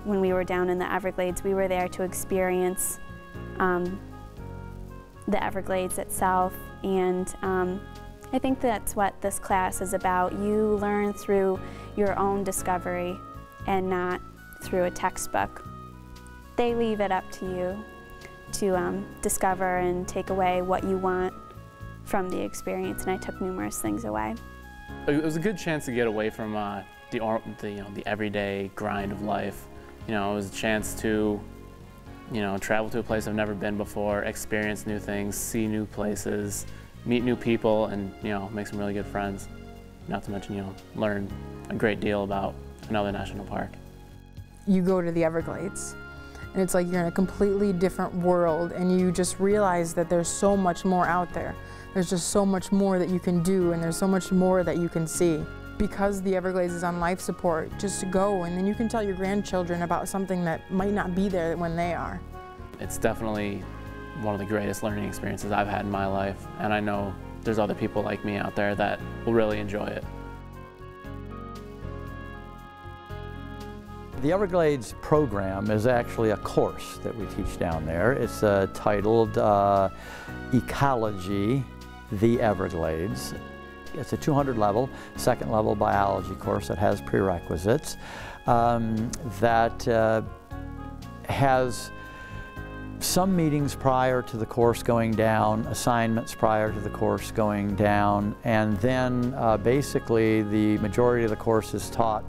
when we were down in the Everglades. We were there to experience the Everglades itself, and I think that's what this class is about. You learn through your own discovery and not through a textbook. They leave it up to you to discover and take away what you want from the experience, and I took numerous things away. It was a good chance to get away from the everyday grind of life. It was a chance to travel to a place I've never been before, experience new things, see new places, meet new people, and make some really good friends. Not to mention learn a great deal about another national park. You go to the Everglades, and it's like you're in a completely different world, and you just realize that there's so much more out there. There's just so much more that you can do, and there's so much more that you can see. Because the Everglades is on life support, just to go, and then you can tell your grandchildren about something that might not be there when they are. It's definitely one of the greatest learning experiences I've had in my life, and I know there's other people like me out there that will really enjoy it. The Everglades program is actually a course that we teach down there. It's titled Ecology, the Everglades. It's a 200 level, second level biology course that has prerequisites that has some meetings prior to the course going down, assignments prior to the course going down, and then basically the majority of the course is taught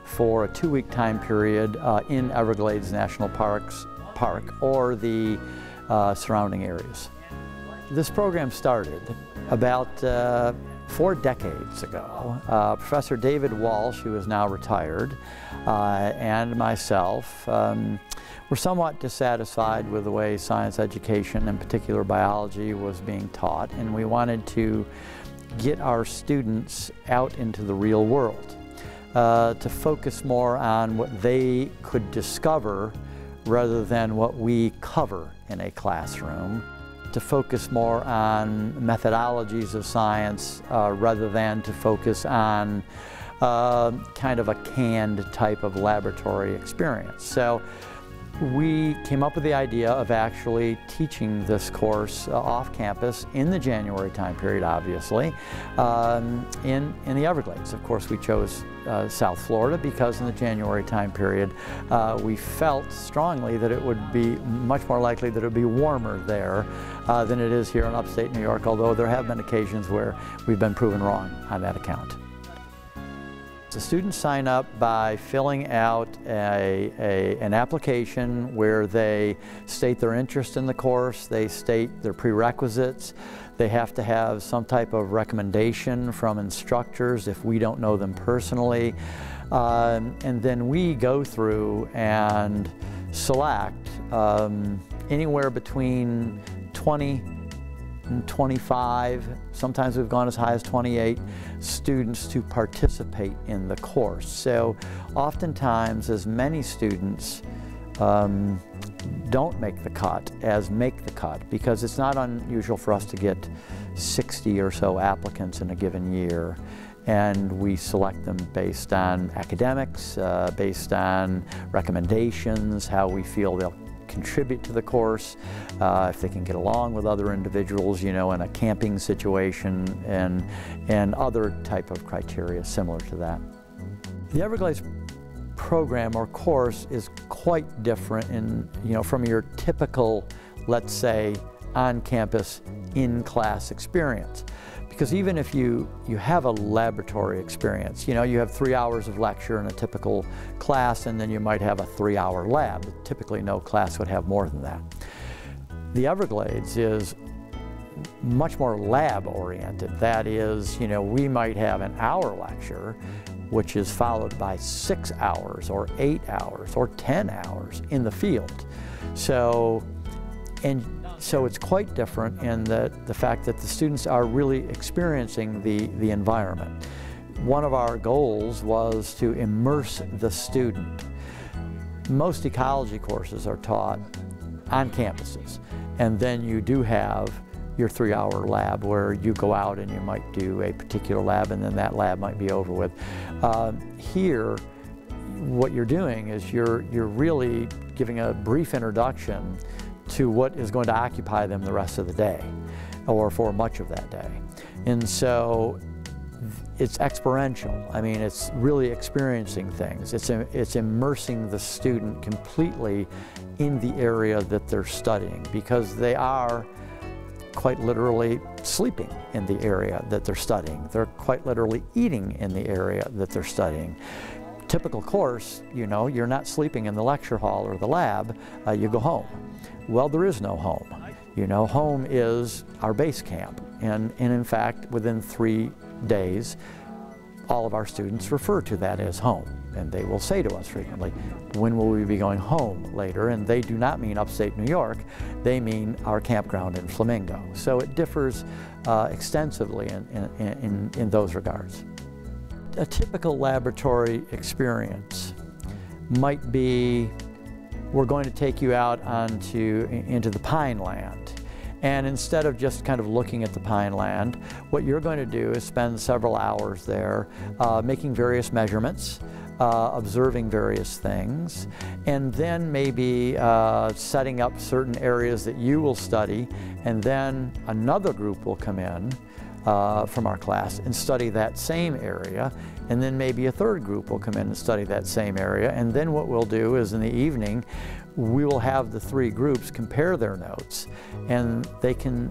for a 2-week time period in Everglades National Park or the surrounding areas. This program started about 4 decades ago. Professor David Walsh, who is now retired, and myself were somewhat dissatisfied with the way science education, in particular biology, was being taught, and we wanted to get our students out into the real world, to focus more on what they could discover rather than what we cover in a classroom, to focus more on methodologies of science rather than to focus on kind of a canned type of laboratory experience. So we came up with the idea of actually teaching this course off campus in the January time period, obviously, in the Everglades. Of course, we chose South Florida because in the January time period we felt strongly that it would be much more likely that it would be warmer there than it is here in upstate New York, although there have been occasions where we've been proven wrong on that account. The students sign up by filling out an application where they state their interest in the course, they state their prerequisites, they have to have some type of recommendation from instructors if we don't know them personally, and then we go through and select anywhere between 20 and 25, sometimes we've gone as high as 28 students to participate in the course. So oftentimes as many students don't make the cut as make the cut, because it's not unusual for us to get 60 or so applicants in a given year, and we select them based on academics, based on recommendations, how we feel they'll contribute to the course, if they can get along with other individuals, in a camping situation, and other type of criteria similar to that. The Everglades program or course is quite different from your typical, let's say, on-campus, in-class experience. Because even if you have a laboratory experience, you have 3 hours of lecture in a typical class, and then you might have a 3-hour lab. Typically no class would have more than that. The Everglades is much more lab-oriented. That is, we might have an hour lecture, which is followed by 6 hours or 8 hours or 10 hours in the field. So it's quite different in the fact that the students are really experiencing the environment. One of our goals was to immerse the student. Most ecology courses are taught on campuses, and then you do have your 3-hour lab where you go out and you might do a particular lab, and then that lab might be over with. Here, what you're doing is you're really giving a brief introduction to what is going to occupy them the rest of the day, or for much of that day. And so it's experiential. I mean, it's really experiencing things. It's immersing the student completely in the area that they're studying, because they are quite literally sleeping in the area that they're studying. They're quite literally eating in the area that they're studying. Typical course, you know, you're not sleeping in the lecture hall or the lab, you go home. Well, there is no home. You know, home is our base camp. And in fact, within 3 days, all of our students refer to that as home. And they will say to us frequently, when will we be going home later? And they do not mean upstate New York, they mean our campground in Flamingo. So it differs extensively in those regards. A typical laboratory experience might be, we're going to take you out into the pine land. And instead of just kind of looking at the pine land, what you're going to do is spend several hours there making various measurements, observing various things, and then maybe setting up certain areas that you will study, and then another group will come in from our class and study that same area, and then maybe a third group will come in and study that same area. And then what we'll do is in the evening, we will have the 3 groups compare their notes, and they can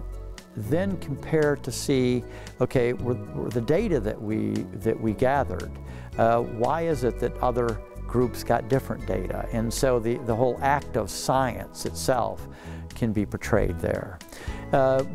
then compare to see, okay, were the data that we gathered, why is it that other groups got different data? And so the whole act of science itself can be portrayed there.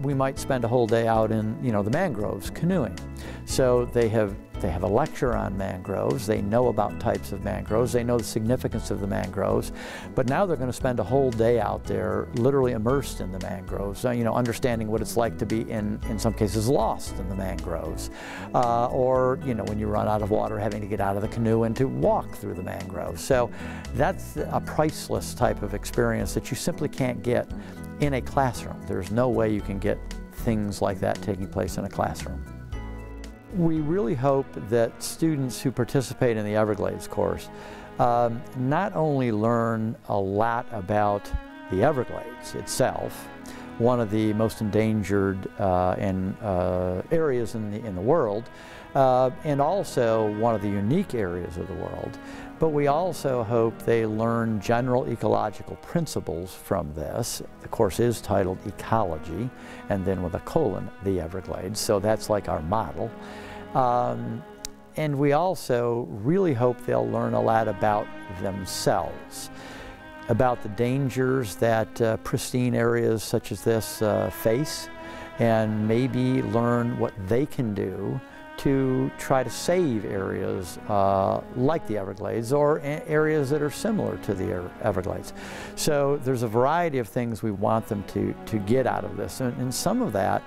We might spend a whole day out in, you know, the mangroves canoeing. So they have a lecture on mangroves, they know about types of mangroves, they know the significance of the mangroves, but now they're going to spend a whole day out there literally immersed in the mangroves, you know, understanding what it's like to be in some cases lost in the mangroves, or, you know, when you run out of water, having to get out of the canoe and to walk through the mangroves. So that's a priceless type of experience that you simply can't get in a classroom. There's no way you can get things like that taking place in a classroom. We really hope that students who participate in the Everglades course not only learn a lot about the Everglades itself, one of the most endangered areas in the world, and also one of the unique areas of the world, but we also hope they learn general ecological principles from this. The course is titled Ecology, and then with a colon, the Everglades, so that's like our model. And we also really hope they'll learn a lot about themselves, about the dangers that pristine areas such as this face, and maybe learn what they can do to try to save areas like the Everglades, or areas that are similar to the Everglades. So there's a variety of things we want them to get out of this, and some of that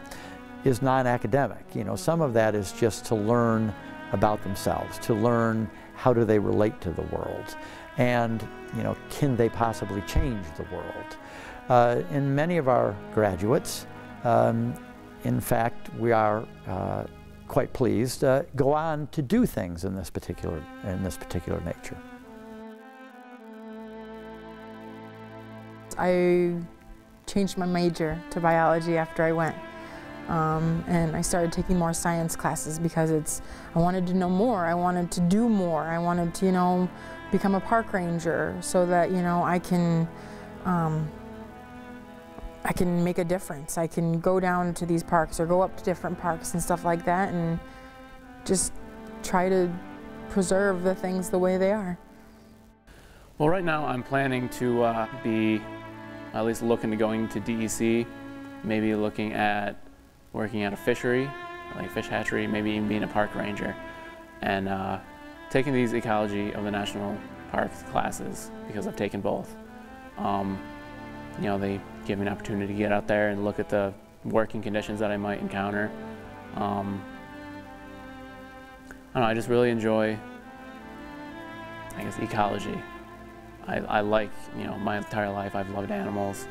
is non-academic. You know, some of that is just to learn about themselves, to learn how do they relate to the world, and, you know, can they possibly change the world? In many of our graduates, in fact, we are quite pleased, go on to do things in this particular nature. I changed my major to biology after I went, and I started taking more science classes because I wanted to know more, I wanted to do more, I wanted to, you know, become a park ranger so that, you know, I can make a difference. I can go down to these parks or go up to different parks and stuff like that and just try to preserve the things the way they are. Well, right now I'm planning to be at least looking to going to DEC, maybe looking at working at a fishery, like a fish hatchery, maybe even being a park ranger, and taking these Ecology of the National Parks classes, because I've taken both. You know, they give me an opportunity to get out there and look at the working conditions that I might encounter. I don't know, I just really enjoy, I guess, ecology. I like, you know, my entire life I've loved animals.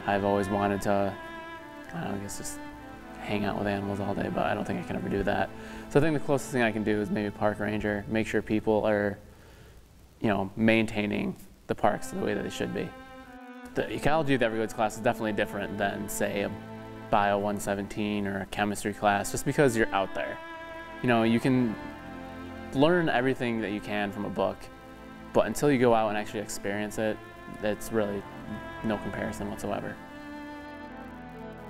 I've always wanted to, I don't know, I guess just hang out with animals all day, but I don't think I can ever do that. So I think the closest thing I can do is maybe park ranger, make sure people are, maintaining the parks the way that they should be. The Ecology of the Everglades class is definitely different than, say, a Bio 117 or a chemistry class, just because you're out there. You can learn everything that you can from a book, but until you go out and actually experience it, it's really no comparison whatsoever.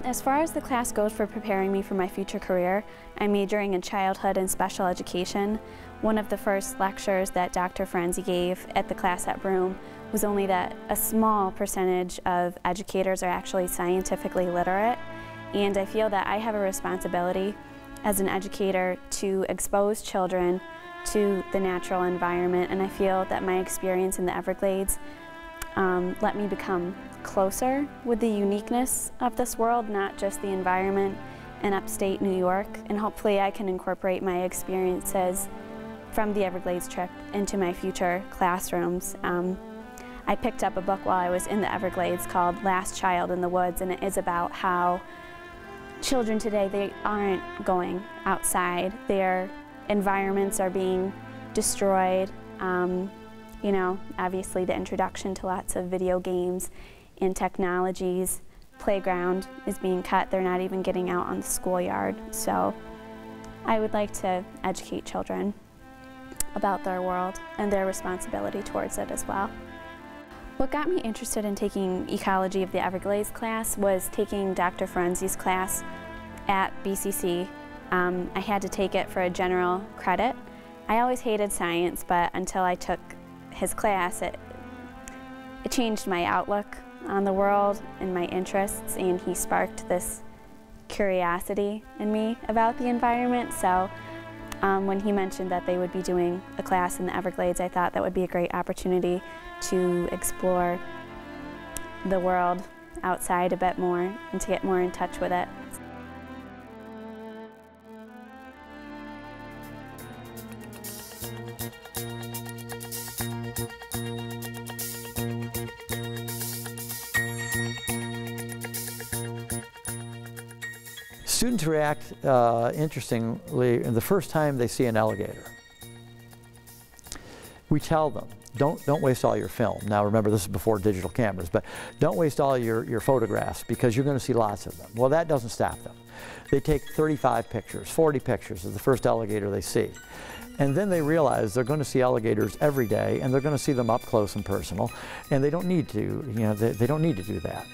As far as the class goes for preparing me for my future career, I'm majoring in childhood and special education. One of the first lectures that Dr. Frenzy gave at the class at Broome was only that a small percentage of educators are actually scientifically literate, and I feel that I have a responsibility as an educator to expose children to the natural environment, and I feel that my experience in the Everglades let me become closer with the uniqueness of this world, not just the environment in upstate New York, and hopefully I can incorporate my experiences from the Everglades trip into my future classrooms. I picked up a book while I was in the Everglades called Last Child in the Woods, and it is about how children today, they aren't going outside. Their environments are being destroyed. Obviously the introduction to lots of video games and technologies. Playground is being cut. They're not even getting out on the schoolyard. So I would like to educate children about their world and their responsibility towards it as well. What got me interested in taking Ecology of the Everglades class was taking Dr. Frenzy's class at BCC. I had to take it for a general credit. I always hated science, but until I took his class, it changed my outlook on the world and my interests, and he sparked this curiosity in me about the environment. So when he mentioned that they would be doing a class in the Everglades, I thought that would be a great opportunity to explore the world outside a bit more and to get more in touch with it. Students react interestingly the first time they see an alligator. We tell them, don't waste all your film. Now remember, this is before digital cameras, but don't waste all your photographs because you're going to see lots of them. Well, that doesn't stop them. They take 35 pictures, 40 pictures of the first alligator they see. And then they realize they're going to see alligators every day, and they're going to see them up close and personal, and they don't need to, they don't need to do that.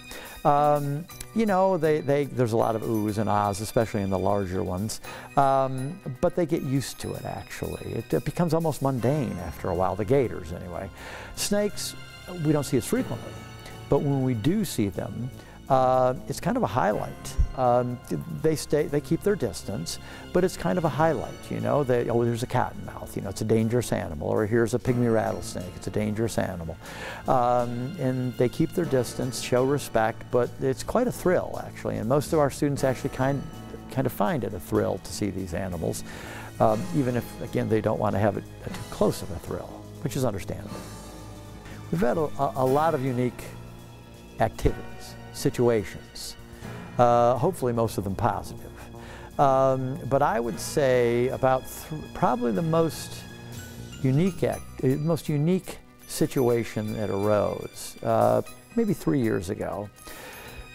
There's a lot of oohs and ahs, especially in the larger ones, but they get used to it, actually. It becomes almost mundane after a while, the gators anyway. Snakes, we don't see as frequently, but when we do see them, it's kind of a highlight. They keep their distance, but it's kind of a highlight, there's a cottonmouth, it's a dangerous animal, or here's a pygmy rattlesnake, it's a dangerous animal. And they keep their distance, show respect, but it's quite a thrill, actually, and most of our students actually kind of find it a thrill to see these animals, even if, again, they don't want to have it too close of a thrill, which is understandable. We've had a lot of unique activities, situations, hopefully most of them positive. But I would say about probably the most unique situation that arose, maybe 3 years ago.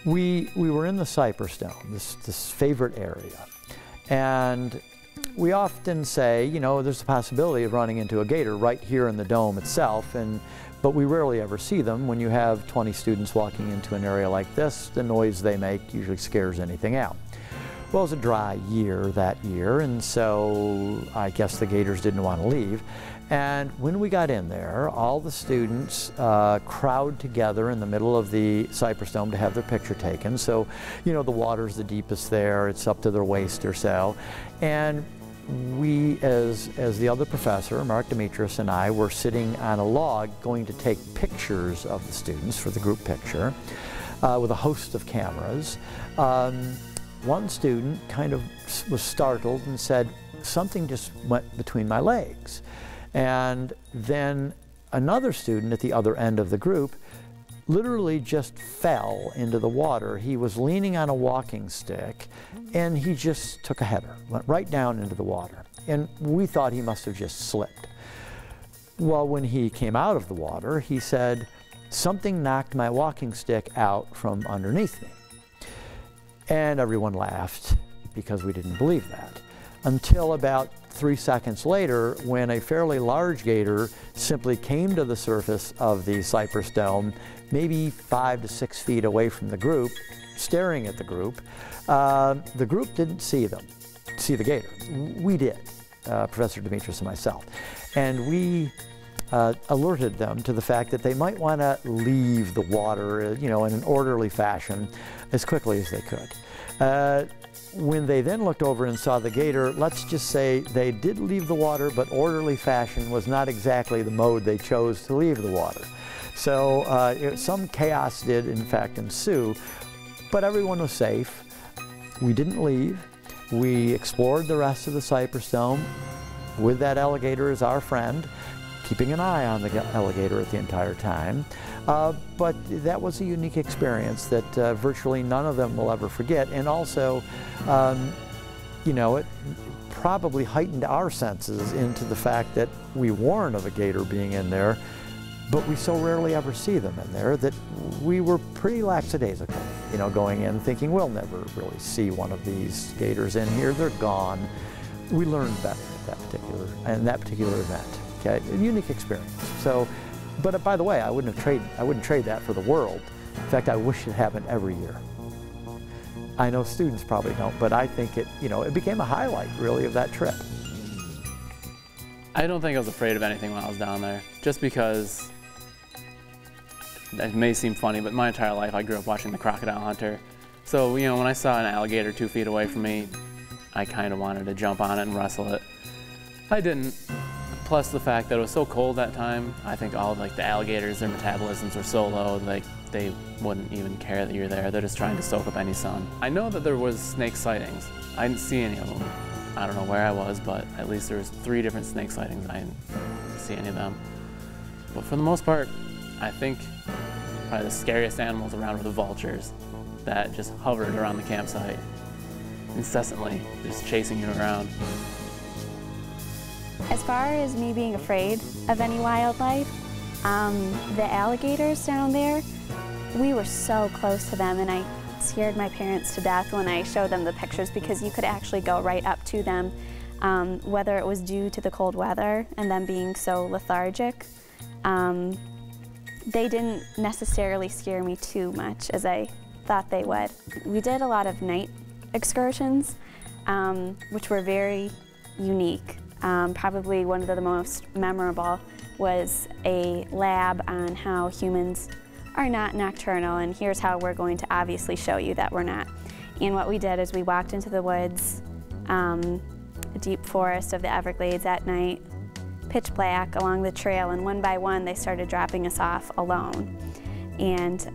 We were in the Cypress Dome, this favorite area, and we often say, there's a possibility of running into a gator right here in the dome itself, but we rarely ever see them. When you have 20 students walking into an area like this, the noise they make usually scares anything out. Well, it was a dry year that year, and so I guess the gators didn't want to leave. And when we got in there, all the students crowd together in the middle of the Cypress Dome to have their picture taken. So, the water's the deepest there, it's up to their waist or so. And we, as the other professor, Mark Demetrius, and I were sitting on a log going to take pictures of the students for the group picture with a host of cameras. One student kind of was startled and said, something just went between my legs. And then another student at the other end of the group literally just fell into the water. He was leaning on a walking stick, and he just took a header, went right down into the water. And we thought he must have just slipped. Well, when he came out of the water, he said, "Something knocked my walking stick out from underneath me." And everyone laughed because we didn't believe that. Until about 3 seconds later, when a fairly large gator simply came to the surface of the cypress dome, maybe 5 to 6 feet away from the group, staring at the group. The group didn't see the gator. We did, Professor Demetrius and myself. And we alerted them to the fact that they might want to leave the water, in an orderly fashion as quickly as they could. When they then looked over and saw the gator, let's just say they did leave the water, but orderly fashion was not exactly the mode they chose to leave the water. So some chaos did in fact ensue, but everyone was safe. We didn't leave. We explored the rest of the cypress dome with that alligator as our friend, keeping an eye on the alligator at the entire time. But that was a unique experience that virtually none of them will ever forget. And also, it probably heightened our senses into the fact that we warn of a gator being in there, but we so rarely ever see them in there that we were pretty lackadaisical, going in thinking we'll never really see one of these gators in here, they're gone. We learned better at that particular event. Okay, a unique experience. So, but by the way, I wouldn't trade that for the world. In fact, I wish it happened every year. I know students probably don't, but I think it became a highlight really of that trip. I don't think I was afraid of anything when I was down there, just because that may seem funny, but my entire life I grew up watching The Crocodile Hunter. So, when I saw an alligator 2 feet away from me, I kind of wanted to jump on it and wrestle it. I didn't. Plus the fact that it was so cold that time, I think all the alligators, their metabolisms were so low, they wouldn't even care that you're there. They're just trying to soak up any sun. I know that there was snake sightings. I didn't see any of them. I don't know where I was, but at least there was 3 different snake sightings. I didn't see any of them. But for the most part, I think probably the scariest animals around were the vultures that just hovered around the campsite incessantly, just chasing you around. As far as me being afraid of any wildlife, the alligators down there, we were so close to them, and I scared my parents to death when I showed them the pictures because you could actually go right up to them, whether it was due to the cold weather and them being so lethargic. They didn't necessarily scare me too much as I thought they would. We did a lot of night excursions, which were very unique. Probably one of the most memorable was a lab on how humans are not nocturnal, and here's how we're going to obviously show you that we're not. And what we did is we walked into the woods, a deep forest of the Everglades at night, pitch black along the trail, and one by one they started dropping us off alone. And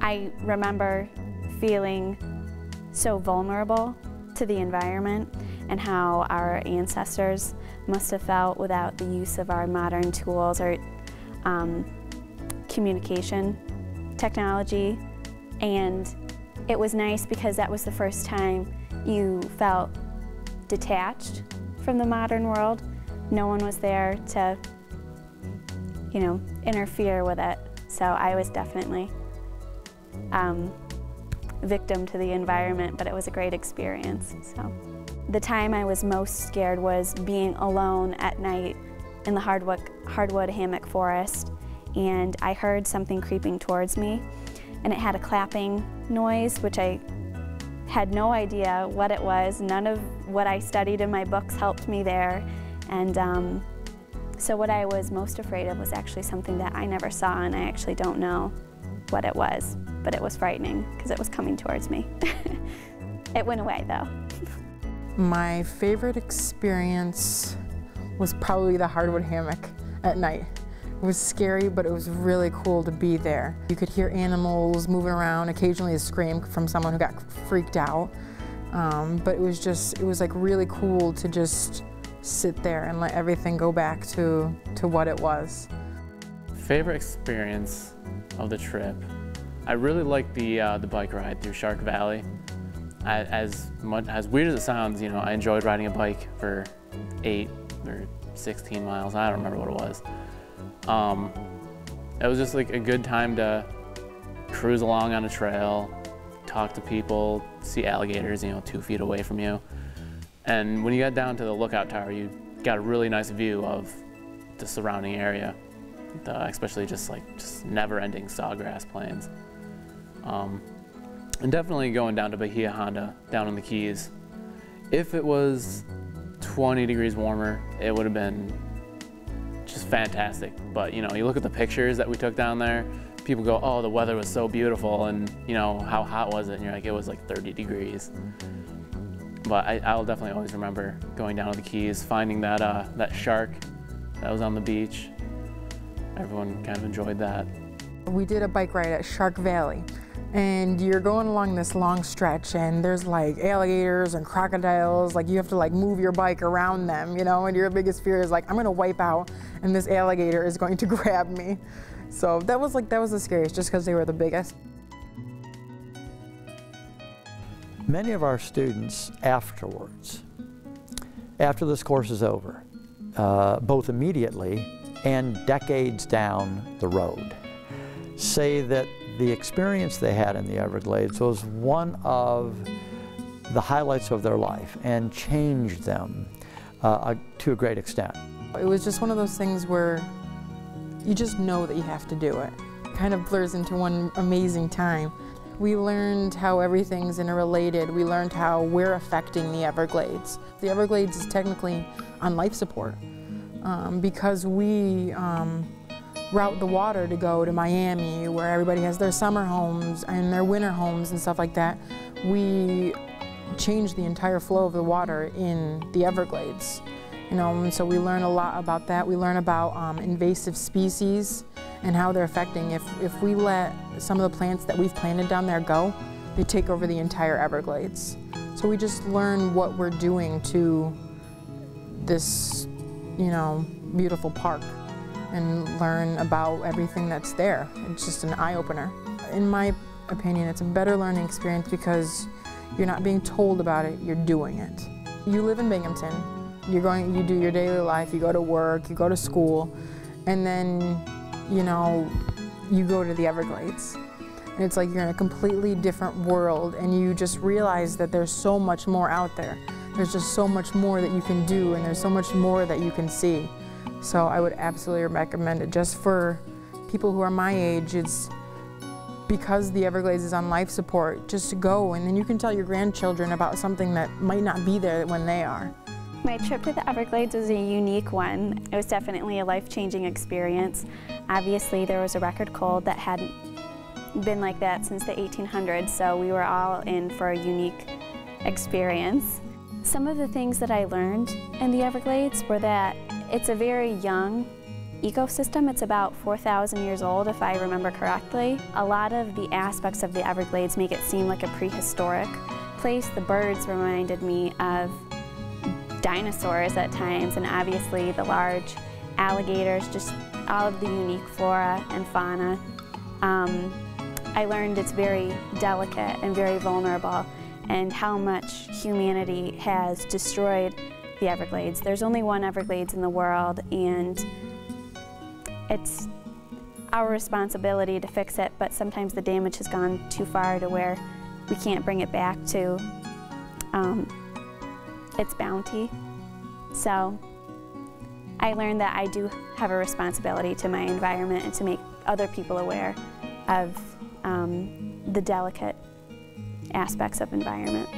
I remember feeling so vulnerable to the environment and how our ancestors must have felt without the use of our modern tools or communication technology. And it was nice because that was the first time you felt detached from the modern world. No one was there to, interfere with it. So I was definitely victim to the environment, but it was a great experience. So the time I was most scared was being alone at night in the hardwood hammock forest, and I heard something creeping towards me, and it had a clapping noise, which I had no idea what it was. None of what I studied in my books helped me there, and so what I was most afraid of was actually something that I never saw, and I actually don't know what it was, but it was frightening because it was coming towards me. It went away though. My favorite experience was probably the hardwood hammock at night. It was scary, but it was really cool to be there. You could hear animals moving around, occasionally a scream from someone who got freaked out. But it was like really cool to just sit there and let everything go back to what it was. Favorite experience of the trip? I really liked the bike ride through Shark Valley. As weird as it sounds, I enjoyed riding a bike for 8 or 16 miles, I don't remember what it was. It was just like a good time to cruise along on a trail, talk to people, see alligators, 2 feet away from you. And when you got down to the lookout tower, you got a really nice view of the surrounding area, especially just never-ending sawgrass plains. And definitely going down to Bahia Honda, down in the Keys. If it was 20 degrees warmer, it would have been just fantastic. But you look at the pictures that we took down there, people go, oh, the weather was so beautiful, and how hot was it? And you're like, it was like 30 degrees. But I'll definitely always remember going down to the Keys, finding that shark that was on the beach. Everyone kind of enjoyed that. We did a bike ride at Shark Valley, and you're going along this long stretch, and there's like alligators and crocodiles. Like, you have to move your bike around them, and your biggest fear is I'm gonna wipe out and this alligator is going to grab me. So that was the scariest, just because they were the biggest. Many of our students afterwards, after this course is over, both immediately and decades down the road, say that the experience they had in the Everglades was one of the highlights of their life and changed them to a great extent. It was just one of those things where you just know that you have to do it. It kind of blurs into one amazing time. We learned how everything's interrelated. We learned how we're affecting the Everglades. The Everglades is technically on life support because we route the water to go to Miami, where everybody has their summer homes and their winter homes and stuff like that. We change the entire flow of the water in the Everglades. And so we learn a lot about that. We learn about invasive species and how they're affecting. If we let some of the plants that we've planted down there go, they take over the entire Everglades. So we just learn what we're doing to this, beautiful park, and learn about everything that's there. It's just an eye-opener. In my opinion, it's a better learning experience because you're not being told about it, you're doing it. You live in Binghamton, you do your daily life, you go to work, you go to school, and then, you go to the Everglades. And it's like you're in a completely different world, and you just realize that there's so much more out there. There's just so much more that you can do, and there's so much more that you can see. So I would absolutely recommend it. Just for people who are my age, it's because the Everglades is on life support, just to go, and then you can tell your grandchildren about something that might not be there when they are. My trip to the Everglades was a unique one. It was definitely a life-changing experience. Obviously, there was a record cold that hadn't been like that since the 1800s, so we were all in for a unique experience. Some of the things that I learned in the Everglades were that it's a very young ecosystem. It's about 4,000 years old, if I remember correctly. A lot of the aspects of the Everglades make it seem like a prehistoric place. The birds reminded me of dinosaurs at times, and obviously the large alligators, just all of the unique flora and fauna. I learned it's very delicate and very vulnerable, and how much humanity has destroyed the Everglades. There's only one Everglades in the world, and it's our responsibility to fix it, but sometimes the damage has gone too far to where we can't bring it back to its bounty. So I learned that I do have a responsibility to my environment and to make other people aware of the delicate aspects of environment.